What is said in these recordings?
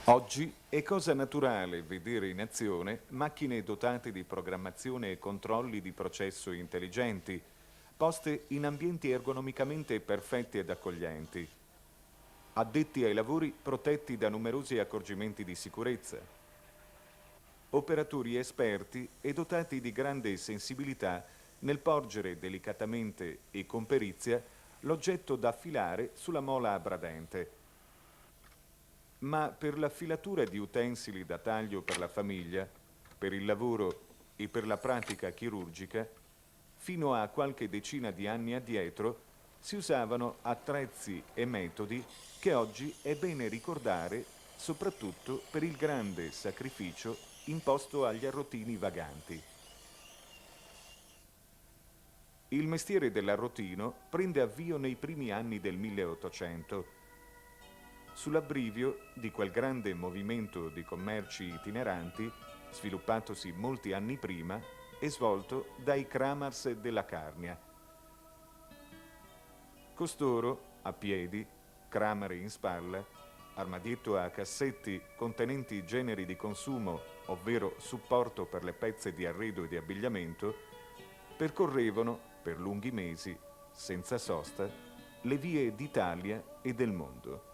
Oggi è cosa naturale vedere in azione macchine dotate di programmazione e controlli di processo intelligenti, poste in ambienti ergonomicamente perfetti ed accoglienti, addetti ai lavori protetti da numerosi accorgimenti di sicurezza, operatori esperti e dotati di grande sensibilità nel porgere delicatamente e con perizia l'oggetto da affilare sulla mola abradente. Ma per l'affilatura di utensili da taglio per la famiglia, per il lavoro e per la pratica chirurgica, fino a qualche decina di anni addietro si usavano attrezzi e metodi che oggi è bene ricordare soprattutto per il grande sacrificio imposto agli arrotini vaganti. Il mestiere dell'arrotino prende avvio nei primi anni del 1800, sull'abbrivio di quel grande movimento di commerci itineranti sviluppatosi molti anni prima e svolto dai Kramars della Carnia. Costoro, a piedi, cramere in spalla, armadietto a cassetti contenenti generi di consumo, ovvero supporto per le pezze di arredo e di abbigliamento, percorrevano per lunghi mesi, senza sosta, le vie d'Italia e del mondo.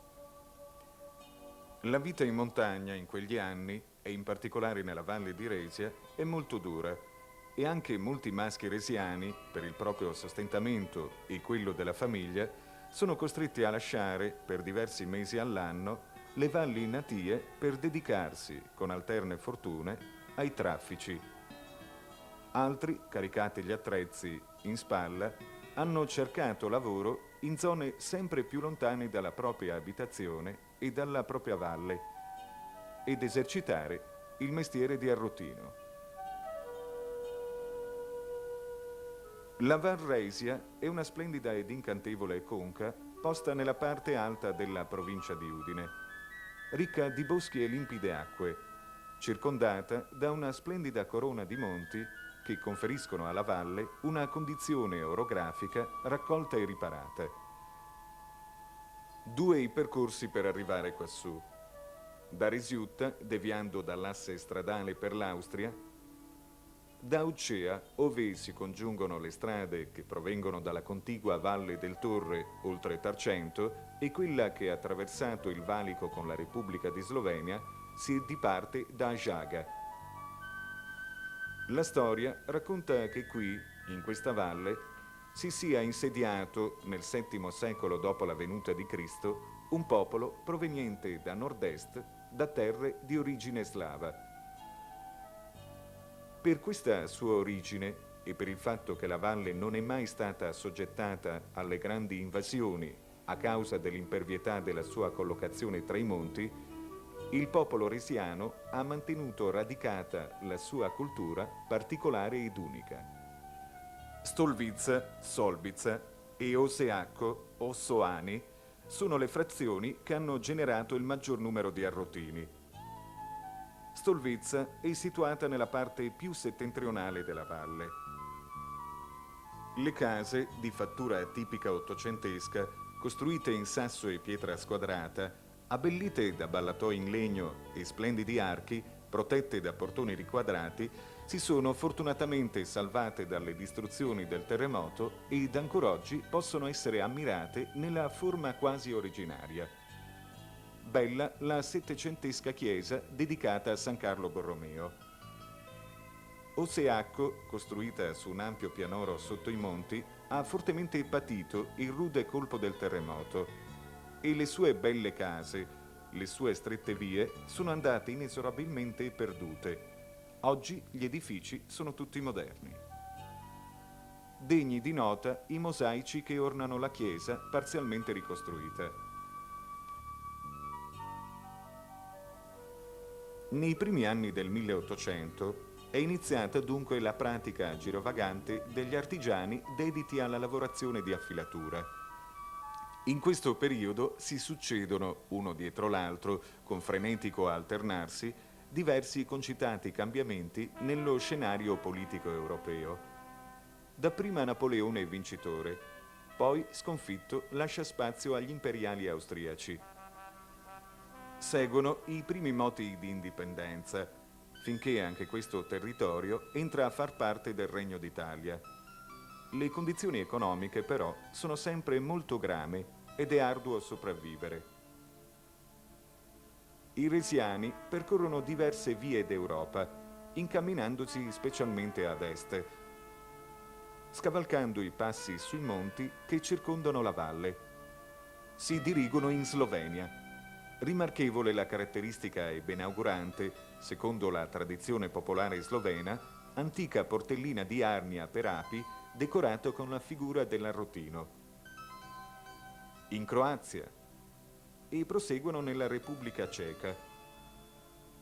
La vita in montagna in quegli anni, e in particolare nella valle di Resia, è molto dura e anche molti maschi resiani, per il proprio sostentamento e quello della famiglia, sono costretti a lasciare, per diversi mesi all'anno, le valli natie per dedicarsi, con alterne fortune, ai traffici. Altri, caricati gli attrezzi in spalla, hanno cercato lavoro in zone sempre più lontane dalla propria abitazione e dalla propria valle ed esercitare il mestiere di arrotino. La Val Resia è una splendida ed incantevole conca posta nella parte alta della provincia di Udine, ricca di boschi e limpide acque, circondata da una splendida corona di monti che conferiscono alla valle una condizione orografica raccolta e riparata. Due i percorsi per arrivare quassù. Da Resiutta, deviando dall'asse stradale per l'Austria, da Uccea, ove si congiungono le strade che provengono dalla contigua Valle del Torre, oltre Tarcento, e quella che, attraversato il valico con la Repubblica di Slovenia, si diparte da Jaga. La storia racconta che qui, in questa valle, si sia insediato nel VII secolo dopo la venuta di Cristo un popolo proveniente da nord-est, da terre di origine slava. Per questa sua origine e per il fatto che la valle non è mai stata assoggettata alle grandi invasioni a causa dell'impervietà della sua collocazione tra i monti, il popolo resiano ha mantenuto radicata la sua cultura particolare ed unica. Stolviza, Solbiza e Oseacco o Soani sono le frazioni che hanno generato il maggior numero di arrotini. Stolvezza è situata nella parte più settentrionale della valle. Le case, di fattura tipica ottocentesca, costruite in sasso e pietra squadrata, abbellite da ballatoi in legno e splendidi archi, protette da portoni riquadrati, si sono fortunatamente salvate dalle distruzioni del terremoto ed ancor oggi possono essere ammirate nella forma quasi originaria. Bella la settecentesca chiesa dedicata a San Carlo Borromeo. Oseacco, costruita su un ampio pianoro sotto i monti, ha fortemente patito il rude colpo del terremoto e le sue belle case, le sue strette vie sono andate inesorabilmente perdute. Oggi gli edifici sono tutti moderni. Degni di nota i mosaici che ornano la chiesa parzialmente ricostruita. Nei primi anni del 1800 è iniziata dunque la pratica girovagante degli artigiani dediti alla lavorazione di affilatura. In questo periodo si succedono, uno dietro l'altro, con frenetico alternarsi, diversi concitati cambiamenti nello scenario politico europeo. Dapprima Napoleone vincitore, poi sconfitto lascia spazio agli imperiali austriaci. seguono i primi moti di indipendenza, finché anche questo territorio entra a far parte del Regno d'Italia. Le condizioni economiche, però, sono sempre molto grame ed è arduo sopravvivere. I resiani percorrono diverse vie d'Europa, incamminandosi specialmente ad est, scavalcando i passi sui monti che circondano la valle. Si dirigono in Slovenia. Rimarchevole la caratteristica e benaugurante, secondo la tradizione popolare slovena, antica portellina di Arnia per api decorato con la figura dell'arrotino. In Croazia e proseguono nella Repubblica Ceca.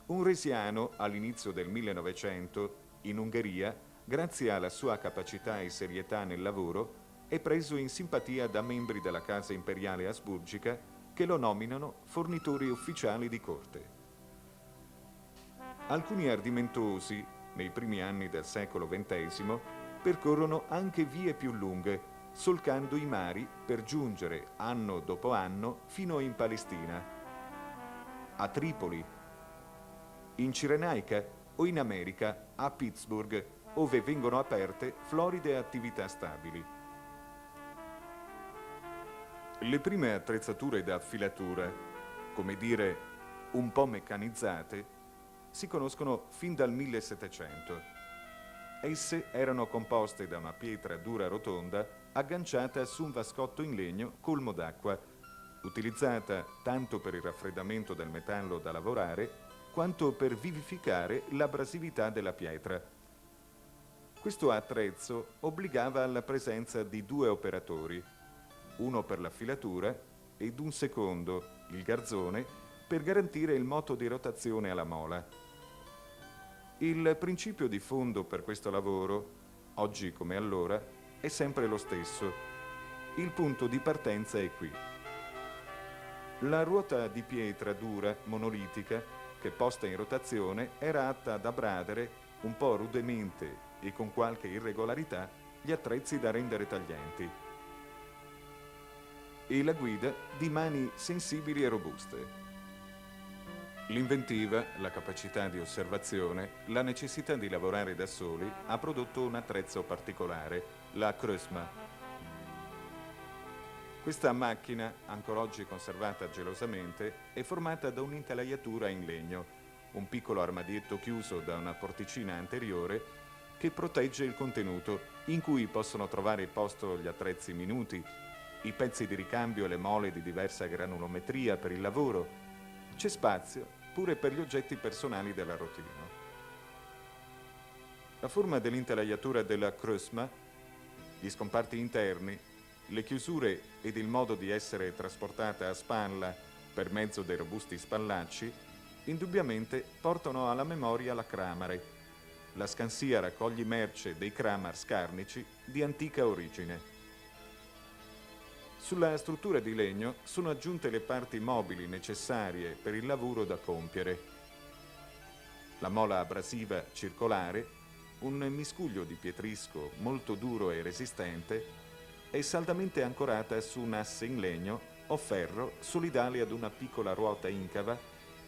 Un resiano all'inizio del 1900 in Ungheria, grazie alla sua capacità e serietà nel lavoro, è preso in simpatia da membri della casa imperiale asburgica che lo nominano fornitore ufficiale di corte. Alcuni ardimentosi, nei primi anni del secolo XX, percorrono anche vie più lunghe, solcando i mari per giungere anno dopo anno fino in Palestina, a Tripoli, in Cirenaica o in America, a Pittsburgh, ove vengono aperte floride attività stabili. Le prime attrezzature da filatura, come dire un po' meccanizzate, si conoscono fin dal 1700. Esse erano composte da una pietra dura rotonda agganciata su un vascotto in legno colmo d'acqua, utilizzata tanto per il raffreddamento del metallo da lavorare quanto per vivificare l'abrasività della pietra. Questo attrezzo obbligava alla presenza di 2 operatori, uno per la filatura ed un secondo, il garzone, per garantire il moto di rotazione alla mola. Il principio di fondo per questo lavoro, oggi come allora, è sempre lo stesso. Il punto di partenza è qui. La ruota di pietra dura, monolitica, che posta in rotazione era atta ad abradere, un po' rudemente e con qualche irregolarità, gli attrezzi da rendere taglienti. E la guida di mani sensibili e robuste. L'inventiva, la capacità di osservazione, la necessità di lavorare da soli ha prodotto un attrezzo particolare, la Krösma. Questa macchina, ancora oggi conservata gelosamente, è formata da un'intelaiatura in legno, un piccolo armadietto chiuso da una porticina anteriore che protegge il contenuto, in cui possono trovare posto gli attrezzi minuti, i pezzi di ricambio e le mole di diversa granulometria per il lavoro. C'è spazio pure per gli oggetti personali dell'arrotino. La forma dell'intelaiatura della Krösma, gli scomparti interni, le chiusure ed il modo di essere trasportata a spalla per mezzo dei robusti spallacci, indubbiamente portano alla memoria la Kramare, la scansia raccogli merce dei Kramar scarnici di antica origine. Sulla struttura di legno sono aggiunte le parti mobili necessarie per il lavoro da compiere. La mola abrasiva circolare, un miscuglio di pietrisco molto duro e resistente, è saldamente ancorata su un asse in legno o ferro solidale ad una piccola ruota incava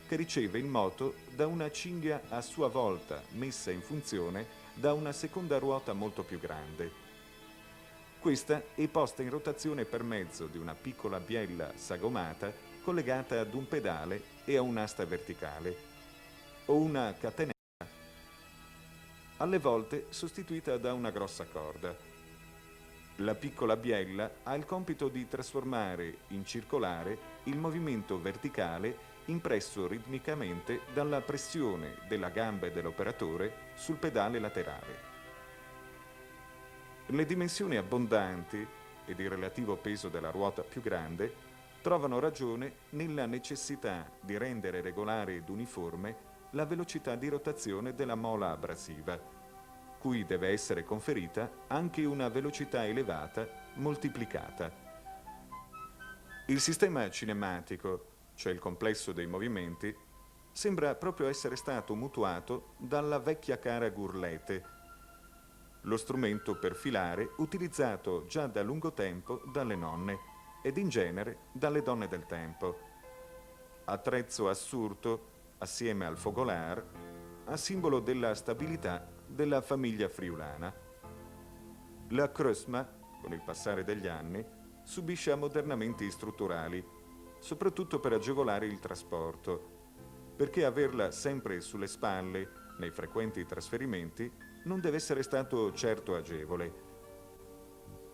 che riceve il moto da una cinghia a sua volta messa in funzione da una seconda ruota molto più grande. Questa è posta in rotazione per mezzo di una piccola biella sagomata collegata ad un pedale e a un'asta verticale, o una catenella, alle volte sostituita da una grossa corda. La piccola biella ha il compito di trasformare in circolare il movimento verticale impresso ritmicamente dalla pressione della gamba dell'operatore sul pedale laterale. Le dimensioni abbondanti ed il relativo peso della ruota più grande trovano ragione nella necessità di rendere regolare ed uniforme la velocità di rotazione della mola abrasiva, cui deve essere conferita anche una velocità elevata moltiplicata. Il sistema cinematico, cioè il complesso dei movimenti, sembra proprio essere stato mutuato dalla vecchia cara gurlete, lo strumento per filare utilizzato già da lungo tempo dalle nonne ed in genere dalle donne del tempo. attrezzo assurdo assieme al fogolar, a simbolo della stabilità della famiglia friulana. La Crusma, con il passare degli anni, subisce ammodernamenti strutturali, soprattutto per agevolare il trasporto, perché averla sempre sulle spalle nei frequenti trasferimenti non deve essere stato certo agevole.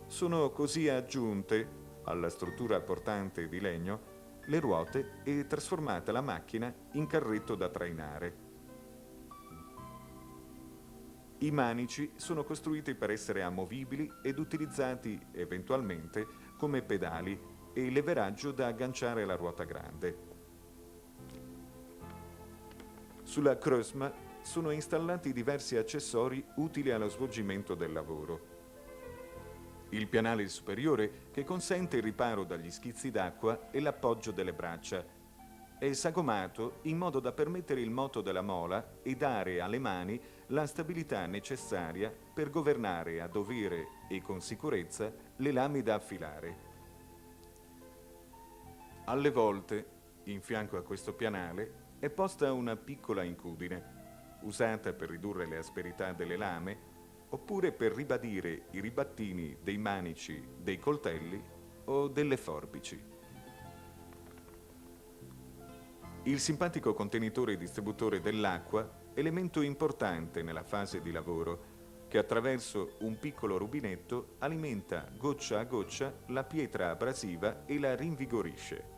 Sono così aggiunte alla struttura portante di legno le ruote e trasformata la macchina in carretto da trainare. I manici sono costruiti per essere amovibili ed utilizzati eventualmente come pedali e leveraggio da agganciare alla ruota grande. Sulla Crusma sono installati diversi accessori utili allo svolgimento del lavoro. Il pianale superiore che consente il riparo dagli schizzi d'acqua e l'appoggio delle braccia. È sagomato in modo da permettere il moto della mola e dare alle mani la stabilità necessaria per governare a dovere e con sicurezza le lame da affilare. Alle volte, in fianco a questo pianale, è posta una piccola incudine, usata per ridurre le asperità delle lame oppure per ribadire i ribattini dei manici dei coltelli o delle forbici. Il simpatico contenitore distributore dell'acqua, elemento importante nella fase di lavoro, che attraverso un piccolo rubinetto alimenta goccia a goccia la pietra abrasiva e la rinvigorisce.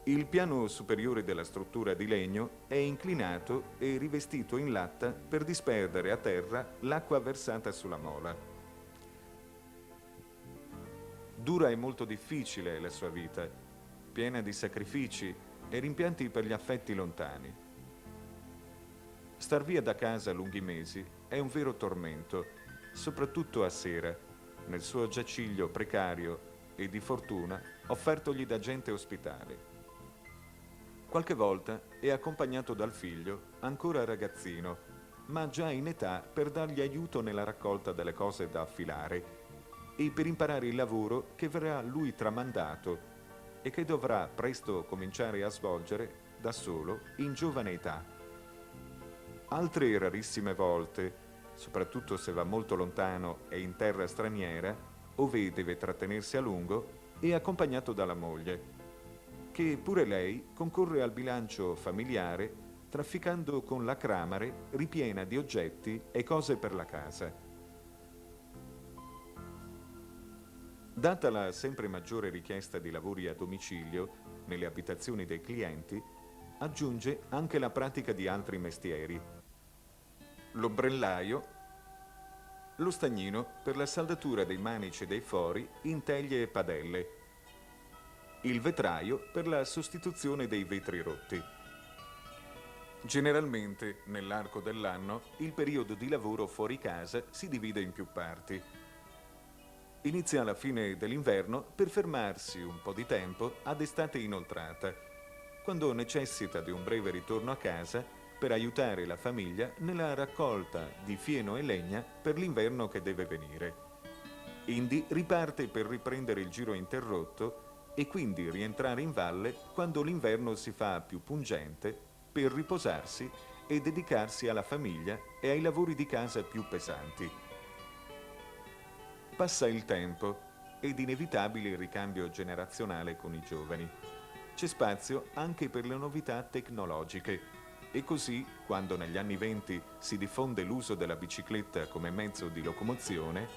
Il piano superiore della struttura di legno è inclinato e rivestito in latta per disperdere a terra l'acqua versata sulla mola. Dura e molto difficile la sua vita, piena di sacrifici e rimpianti per gli affetti lontani. Star via da casa lunghi mesi è un vero tormento, soprattutto a sera, nel suo giaciglio precario e di fortuna offertogli da gente ospitale. Qualche volta è accompagnato dal figlio, ancora ragazzino, ma già in età per dargli aiuto nella raccolta delle cose da affilare e per imparare il lavoro che verrà a lui tramandato e che dovrà presto cominciare a svolgere da solo in giovane età. Altre rarissime volte, soprattutto se va molto lontano e in terra straniera, ove deve trattenersi a lungo, è accompagnato dalla moglie, che pure lei concorre al bilancio familiare trafficando con la cramare ripiena di oggetti e cose per la casa. Data la sempre maggiore richiesta di lavori a domicilio nelle abitazioni dei clienti, aggiunge anche la pratica di altri mestieri. L'ombrellaio, lo stagnino per la saldatura dei manici e dei fori in teglie e padelle, il vetraio per la sostituzione dei vetri rotti. Generalmente, nell'arco dell'anno, il periodo di lavoro fuori casa si divide in più parti. Inizia alla fine dell'inverno per fermarsi un po' di tempo ad estate inoltrata, quando necessita di un breve ritorno a casa per aiutare la famiglia nella raccolta di fieno e legna per l'inverno che deve venire. Indi riparte per riprendere il giro interrotto e quindi rientrare in valle quando l'inverno si fa più pungente per riposarsi e dedicarsi alla famiglia e ai lavori di casa più pesanti. Passa il tempo ed inevitabile il ricambio generazionale con i giovani. C'è spazio anche per le novità tecnologiche e così, quando negli anni '20 si diffonde l'uso della bicicletta come mezzo di locomozione,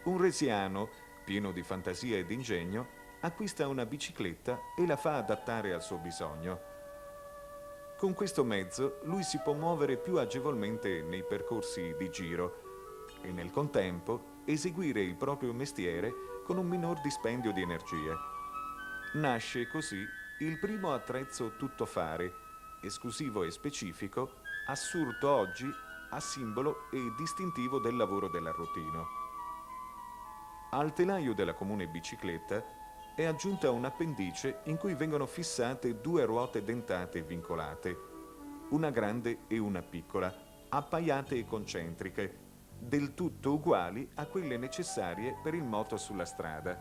un resiano, pieno di fantasia ed ingegno, acquista una bicicletta e la fa adattare al suo bisogno. Con questo mezzo lui si può muovere più agevolmente nei percorsi di giro e nel contempo eseguire il proprio mestiere con un minor dispendio di energia. Nasce così il primo attrezzo tuttofare, esclusivo e specifico, assurdo oggi a simbolo e distintivo del lavoro dell'arrotino. Al telaio della comune bicicletta è aggiunta un'appendice in cui vengono fissate due ruote dentate vincolate, una grande e una piccola, appaiate e concentriche, del tutto uguali a quelle necessarie per il moto sulla strada.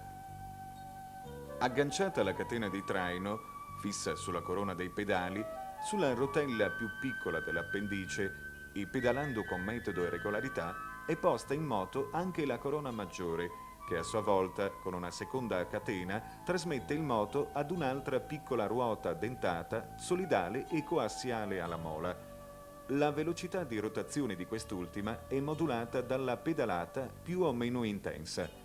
Agganciata alla catena di traino, fissa sulla corona dei pedali, sulla rotella più piccola dell'appendice e pedalando con metodo e regolarità è posta in moto anche la corona maggiore, che a sua volta, con una seconda catena, trasmette il moto ad un'altra piccola ruota dentata, solidale e coassiale alla mola. La velocità di rotazione di quest'ultima è modulata dalla pedalata più o meno intensa.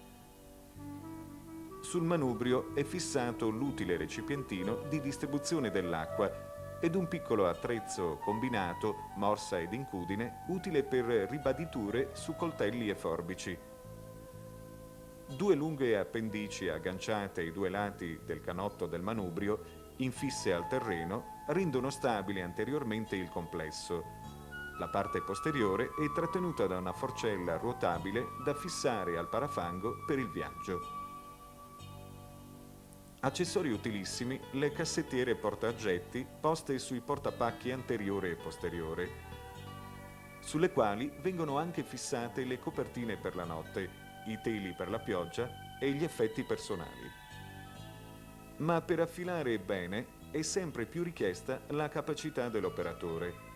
Sul manubrio è fissato l'utile recipientino di distribuzione dell'acqua ed un piccolo attrezzo combinato, morsa ed incudine, utile per ribaditure su coltelli e forbici. Due lunghe appendici agganciate ai due lati del canotto del manubrio, infisse al terreno, rendono stabile anteriormente il complesso. La parte posteriore è trattenuta da una forcella ruotabile da fissare al parafango per il viaggio. Accessori utilissimi, le cassettiere portaoggetti poste sui portapacchi anteriore e posteriore, sulle quali vengono anche fissate le copertine per la notte, i teli per la pioggia e gli effetti personali. Ma per affilare bene è sempre più richiesta la capacità dell'operatore,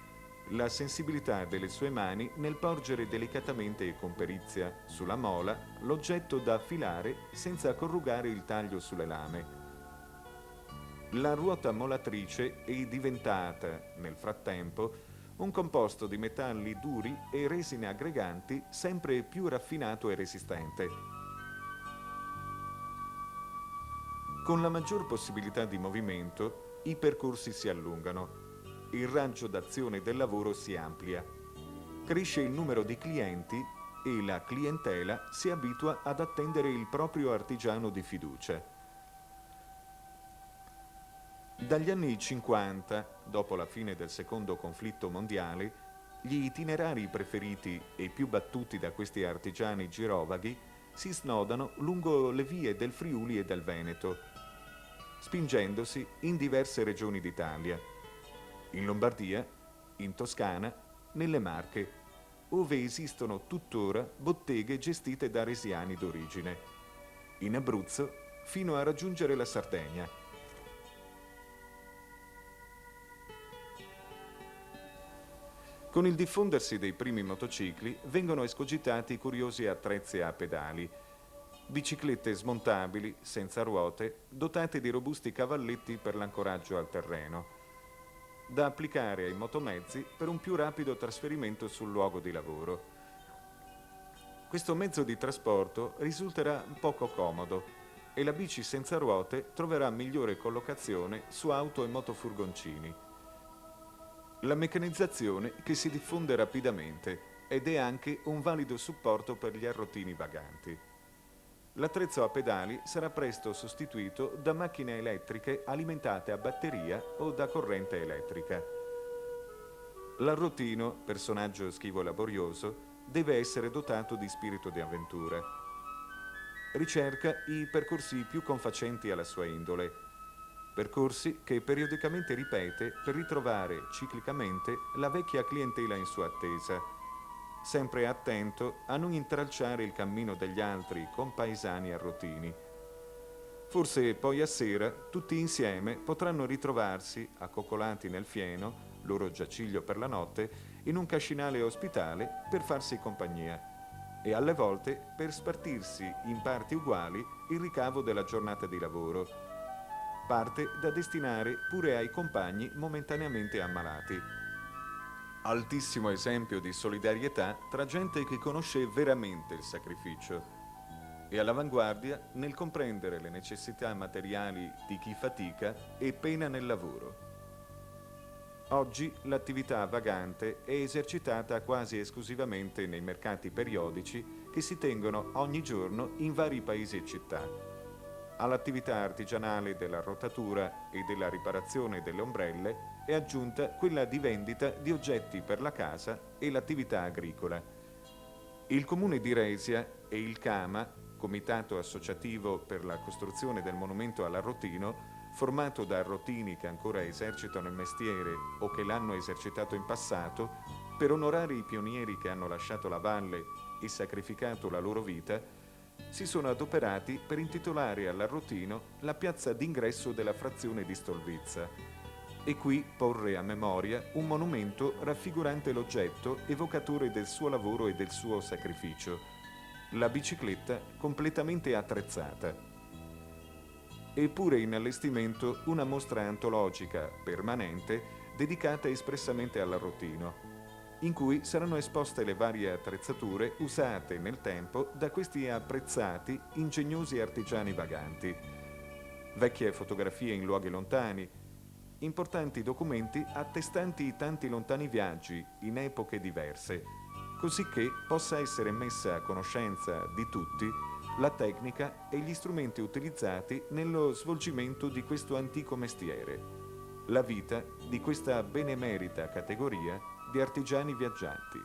la sensibilità delle sue mani nel porgere delicatamente e con perizia sulla mola l'oggetto da affilare senza corrugare il taglio sulle lame. La ruota molatrice è diventata, nel frattempo, un composto di metalli duri e resine aggreganti sempre più raffinato e resistente. Con la maggior possibilità di movimento, i percorsi si allungano, il raggio d'azione del lavoro si amplia, cresce il numero di clienti e la clientela si abitua ad attendere il proprio artigiano di fiducia. Dagli anni 50, dopo la fine del secondo conflitto mondiale, gli itinerari preferiti e più battuti da questi artigiani girovaghi si snodano lungo le vie del Friuli e del Veneto, spingendosi in diverse regioni d'Italia, in Lombardia, in Toscana, nelle Marche, ove esistono tuttora botteghe gestite da resiani d'origine, in Abruzzo fino a raggiungere la Sardegna. Con il diffondersi dei primi motocicli vengono escogitati curiosi attrezzi a pedali, biciclette smontabili, senza ruote, dotate di robusti cavalletti per l'ancoraggio al terreno, da applicare ai motomezzi per un più rapido trasferimento sul luogo di lavoro. Questo mezzo di trasporto risulterà poco comodo e la bici senza ruote troverà migliore collocazione su auto e motofurgoncini. La meccanizzazione che si diffonde rapidamente ed è anche un valido supporto per gli arrotini vaganti. L'attrezzo a pedali sarà presto sostituito da macchine elettriche alimentate a batteria o da corrente elettrica. L'arrotino, personaggio schivo e laborioso, deve essere dotato di spirito di avventura. Ricerca i percorsi più confacenti alla sua indole, percorsi che periodicamente ripete per ritrovare ciclicamente la vecchia clientela in sua attesa, sempre attento a non intralciare il cammino degli altri compaesani arrotini. Forse poi a sera tutti insieme potranno ritrovarsi, accoccolati nel fieno, loro giaciglio per la notte, in un cascinale ospitale per farsi compagnia e alle volte per spartirsi in parti uguali il ricavo della giornata di lavoro, parte da destinare pure ai compagni momentaneamente ammalati. Altissimo esempio di solidarietà tra gente che conosce veramente il sacrificio e all'avanguardia nel comprendere le necessità materiali di chi fatica e pena nel lavoro. Oggi l'attività vagante è esercitata quasi esclusivamente nei mercati periodici che si tengono ogni giorno in vari paesi e città. All'attività artigianale della rotatura e della riparazione delle ombrelle è aggiunta quella di vendita di oggetti per la casa e l'attività agricola. Il Comune di Resia e il CAMA, Comitato Associativo per la Costruzione del Monumento all'Arrotino, formato da arrotini che ancora esercitano il mestiere o che l'hanno esercitato in passato, per onorare i pionieri che hanno lasciato la valle e sacrificato la loro vita, si sono adoperati per intitolare all'Arrotino la piazza d'ingresso della frazione di Stolvizza e qui porre a memoria un monumento raffigurante l'oggetto evocatore del suo lavoro e del suo sacrificio, la bicicletta completamente attrezzata. Eppure in allestimento una mostra antologica permanente dedicata espressamente all'Arrotino, in cui saranno esposte le varie attrezzature usate nel tempo da questi apprezzati, ingegnosi artigiani vaganti, vecchie fotografie in luoghi lontani, importanti documenti attestanti i tanti lontani viaggi in epoche diverse, così che possa essere messa a conoscenza di tutti la tecnica e gli strumenti utilizzati nello svolgimento di questo antico mestiere, la vita di questa benemerita categoria di artigiani viaggianti.